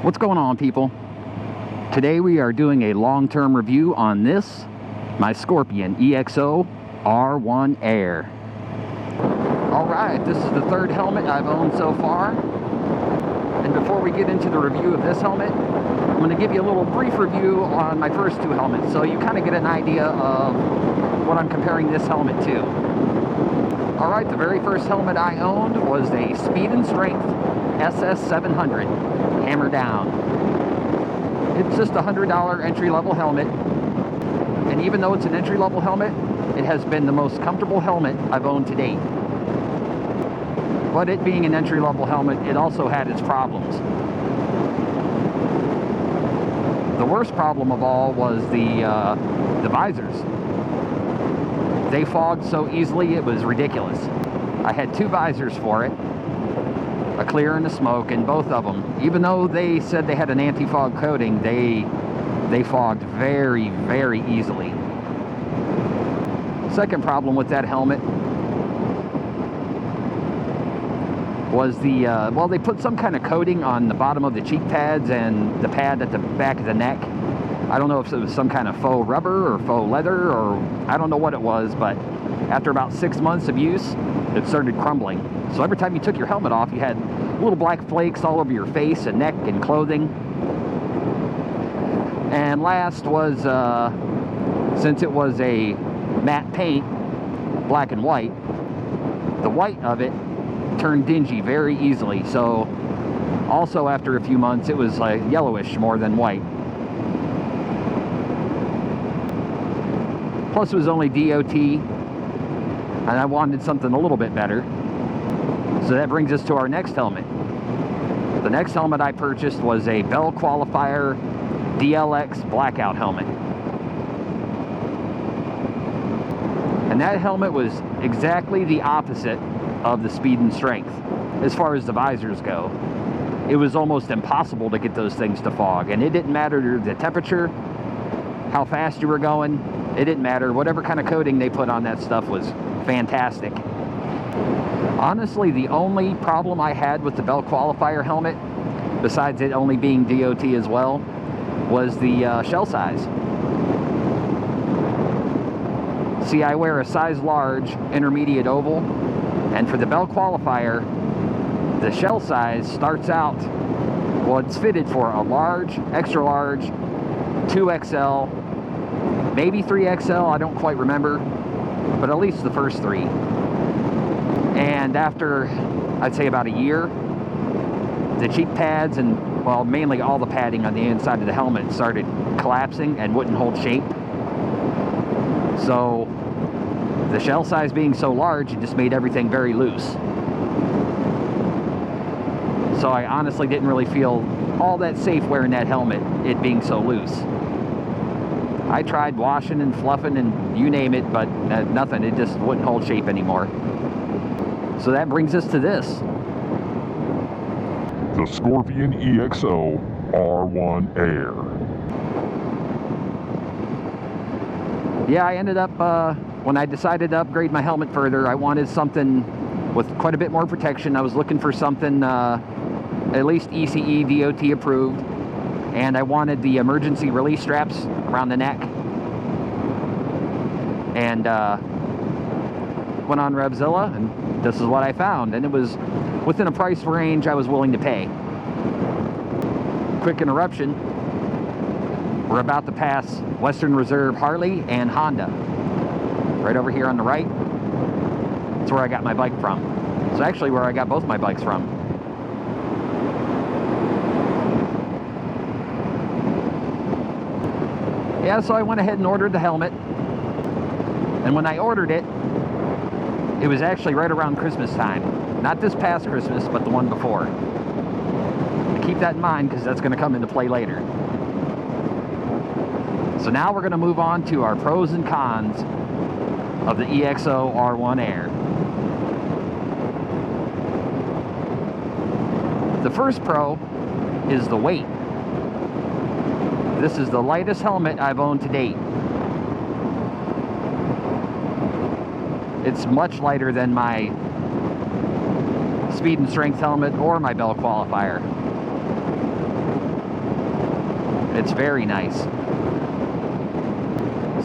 What's going on, people? Today we are doing a long-term review on this, my Scorpion EXO R1 AIR. Alright, this is the third helmet I've owned so far. And before we get into the review of this helmet, I'm going to give you a little brief review on my first two helmets, so you kind of get an idea of what I'm comparing this helmet to. Alright, the very first helmet I owned was a Speed and Strength SS700, hammer down. It's just a $100 entry-level helmet, and even though it's an entry-level helmet, it has been the most comfortable helmet I've owned to date. But it being an entry-level helmet, it also had its problems. The worst problem of all was the visors. They fogged so easily, it was ridiculous. I had two visors for it, a clear and a smoke, and both of them, even though they said they had an anti-fog coating, they fogged very, very easily. Second problem with that helmet was well, they put some kind of coating on the bottom of the cheek pads and the pad at the back of the neck. I don't know if it was some kind of faux rubber or faux leather, or I don't know what it was, but after about 6 months of use, it started crumbling. So every time you took your helmet off, you had little black flakes all over your face and neck and clothing. And last was, since it was a matte paint, black and white, the white of it turned dingy very easily. So also after a few months, it was like yellowish more than white. Plus it was only DOT, and I wanted something a little bit better. So that brings us to our next helmet. The next helmet I purchased was a Bell Qualifier DLX Blackout helmet. And that helmet was exactly the opposite of the Speed and Strength as far as the visors go. It was almost impossible to get those things to fog, and it didn't matter the temperature, how fast you were going, it didn't matter. Whatever kind of coating they put on that stuff was fantastic. Honestly, the only problem I had with the Bell Qualifier helmet, besides it only being DOT as well, was the shell size. See, I wear a size large, intermediate oval, and for the Bell Qualifier, the shell size starts out, well, it's fitted for a large, extra large, 2XL, maybe 3XL, I don't quite remember, but at least the first three. And after, I'd say about a year, the cheek pads and, well, mainly all the padding on the inside of the helmet started collapsing and wouldn't hold shape. So the shell size being so large, it just made everything very loose. So I honestly didn't really feel all that safe wearing that helmet, it being so loose. I tried washing and fluffing and you name it, but nothing. It just wouldn't hold shape anymore. So that brings us to this. The Scorpion EXO R1 AIR. Yeah, I ended up, when I decided to upgrade my helmet further, I wanted something with quite a bit more protection. I was looking for something at least ECE DOT approved, and I wanted the emergency release straps around the neck. And went on Revzilla, and this is what I found, and it was within a price range I was willing to pay. Quick interruption. We're about to pass Western Reserve Harley and Honda. Right over here on the right. That's where I got my bike from. It's actually where I got both my bikes from. Yeah, so I went ahead and ordered the helmet. And when I ordered it, it was actually right around Christmas time. Not this past Christmas, but the one before. keep that in mind because that's going to come into play later. So now we're going to move on to our pros and cons of the EXO R1 AIR. The first pro is the weight. This is the lightest helmet I've owned to date. It's much lighter than my speed and strength helmet or my Bell Qualifier. It's very nice.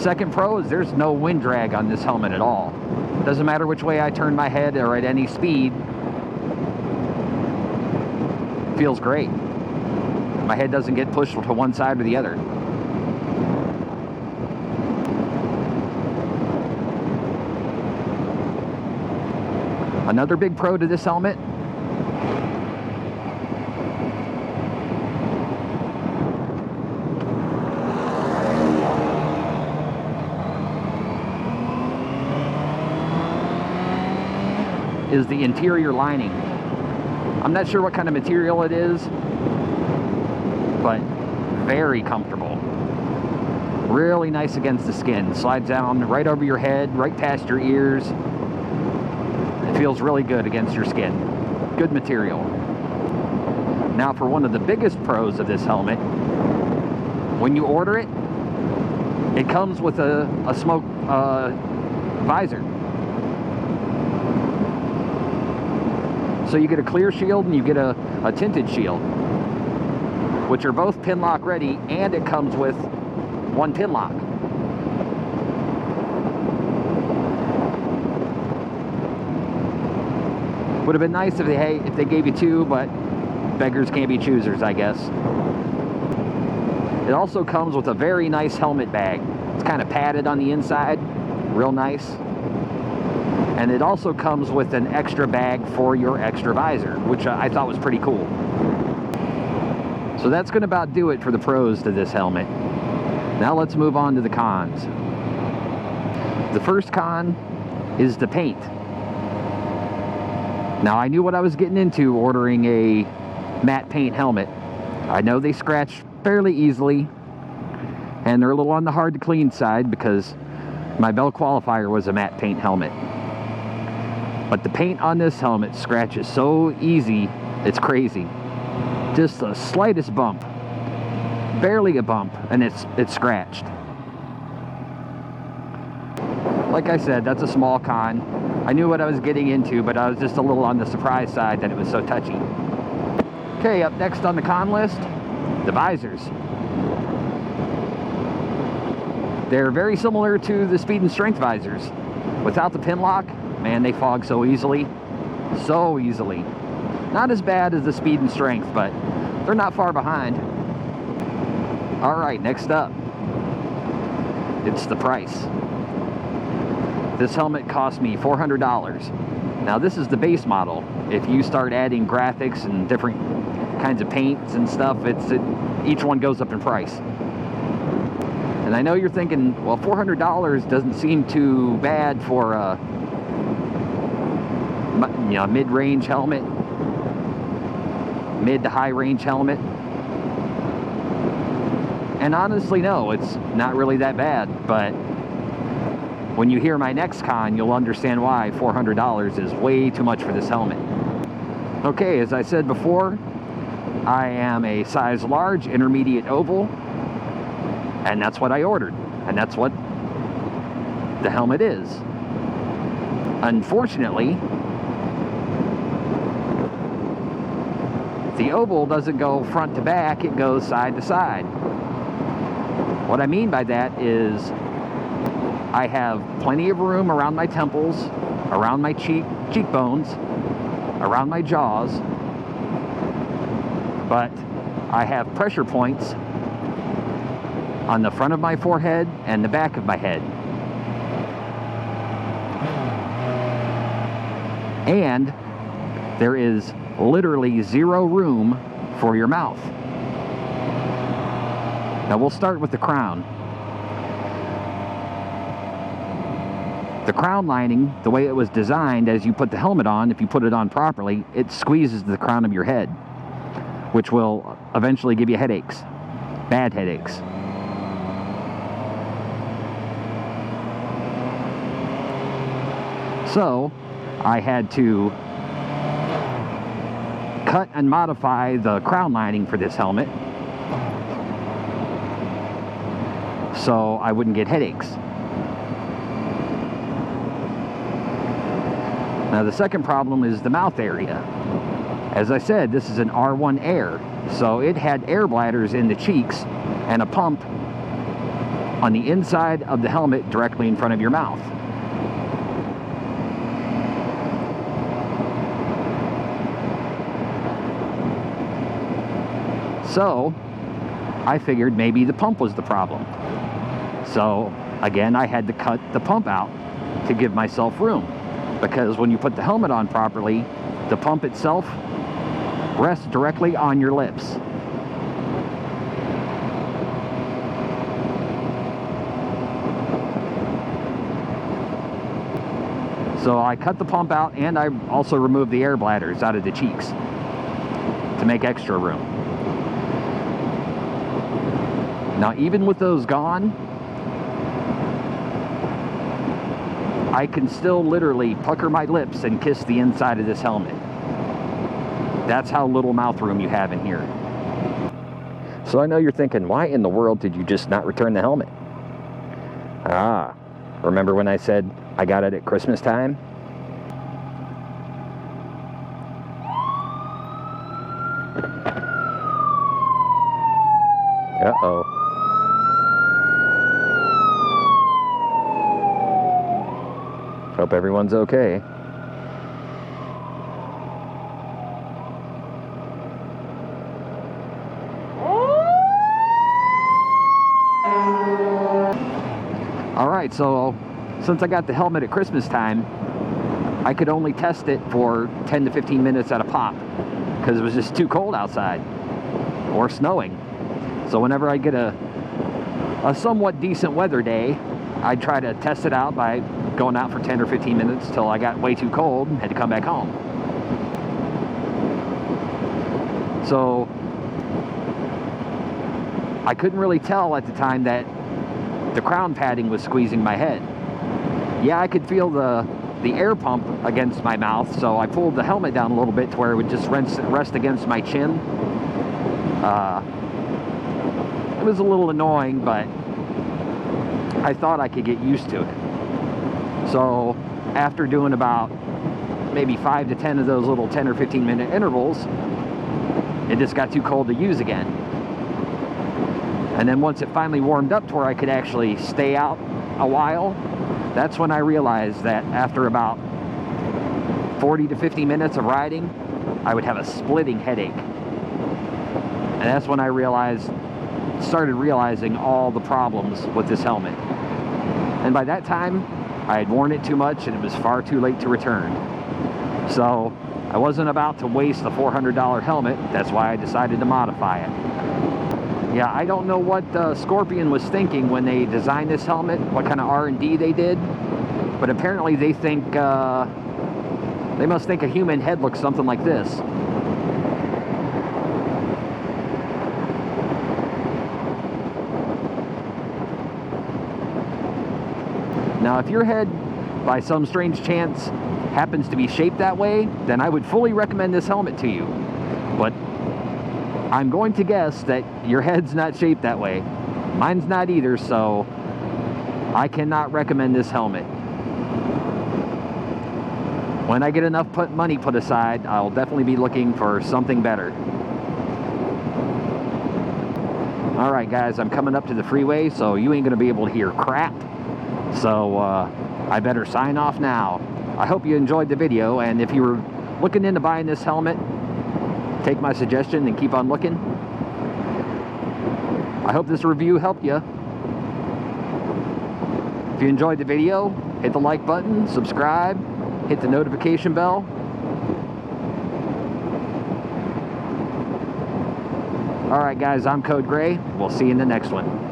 Second pro is there's no wind drag on this helmet at all. Doesn't matter which way I turn my head or at any speed. Feels great. My head doesn't get pushed to one side or the other. Another big pro to this helmet is the interior lining. I'm not sure what kind of material it is, but very comfortable. Really nice against the skin. Slides down right over your head, right past your ears. It feels really good against your skin. Good material. Now for one of the biggest pros of this helmet, when you order it, it comes with a smoke visor. So you get a clear shield and you get a tinted shield, which are both pin lock ready, and it comes with one pin lock. Would have been nice if they gave you two, but beggars can't be choosers, I guess. It also comes with a very nice helmet bag. It's kind of padded on the inside, real nice. And it also comes with an extra bag for your extra visor, which I thought was pretty cool. So that's going to about do it for the pros to this helmet. Now let's move on to the cons. The first con is the paint. Now I knew what I was getting into ordering a matte paint helmet. I know they scratch fairly easily, and they're a little on the hard to clean side because my Bell Qualifier was a matte paint helmet. But the paint on this helmet scratches so easy, it's crazy. Just the slightest bump, barely a bump, and it's scratched. Like I said, that's a small con. I knew what I was getting into, but I was just a little on the surprise side that it was so touchy. Okay, up next on the con list, the visors. They're very similar to the speed and strength visors. Without the pin lock, man, they fog so easily. So easily. Not as bad as the speed and strength, but they're not far behind. Alright, next up, it's the price. This helmet cost me $400. Now this is the base model. If you start adding graphics and different kinds of paints and stuff, each one goes up in price. And I know you're thinking, well, $400 doesn't seem too bad for a mid-range helmet, mid to high-range helmet. And honestly, no, it's not really that bad, but when you hear my next con, you'll understand why $400 is way too much for this helmet. Okay, as I said before, I am a size large, intermediate oval, and that's what I ordered, and that's what the helmet is. Unfortunately, the oval doesn't go front to back, it goes side to side. What I mean by that is I have plenty of room around my temples, around my cheekbones, around my jaws, but I have pressure points on the front of my forehead and the back of my head. And there is literally zero room for your mouth. Now we'll start with the crown. The crown lining, the way it was designed, as you put the helmet on, if you put it on properly, it squeezes the crown of your head. which will eventually give you headaches, bad headaches. So I had to cut and modify the crown lining for this helmet so I wouldn't get headaches. Now the second problem is the mouth area. As I said, this is an R1 AIR, so it had air bladders in the cheeks and a pump on the inside of the helmet directly in front of your mouth. So I figured maybe the pump was the problem. So again, I had to cut the pump out to give myself room, because when you put the helmet on properly, the pump itself rests directly on your lips. So I cut the pump out, and I also removed the air bladders out of the cheeks to make extra room. Now, even with those gone, I can still literally pucker my lips and kiss the inside of this helmet. That's how little mouth room you have in here. So I know you're thinking, why in the world did you just not return the helmet? Ah, remember when I said I got it at Christmas time? Uh-oh. Hope everyone's okay. Alright, so since I got the helmet at Christmas time, I could only test it for 10 to 15 minutes at a pop because it was just too cold outside or snowing. So whenever I get a somewhat decent weather day, I'd try to test it out by going out for 10 or 15 minutes till I got way too cold and had to come back home. So I couldn't really tell at the time that the crown padding was squeezing my head. Yeah, I could feel the air pump against my mouth, so I pulled the helmet down a little bit to where it would just rest against my chin. It was a little annoying, but I thought I could get used to it. So after doing about maybe 5 to 10 of those little 10 or 15 minute intervals, it just got too cold to use again. And then once it finally warmed up to where I could actually stay out a while, that's when I realized that after about 40 to 50 minutes of riding, I would have a splitting headache. And that's when I started realizing all the problems with this helmet. And by that time, I had worn it too much and it was far too late to return. So I wasn't about to waste the $400 helmet. That's why I decided to modify it. Yeah, I don't know what Scorpion was thinking when they designed this helmet, what kind of R&D they did, but apparently they think, they must think a human head looks something like this. Now, if your head, by some strange chance, happens to be shaped that way, then I would fully recommend this helmet to you. But I'm going to guess that your head's not shaped that way. Mine's not either, so I cannot recommend this helmet. When I get enough money put aside, I'll definitely be looking for something better. Alright guys, I'm coming up to the freeway, so you ain't going to be able to hear crap. So I better sign off now. I hope you enjoyed the video, and if you were looking into buying this helmet, take my suggestion and keep on looking. I hope this review helped you. If you enjoyed the video, hit the like button, subscribe, hit the notification bell. Alright guys, I'm Code Gray. We'll see you in the next one.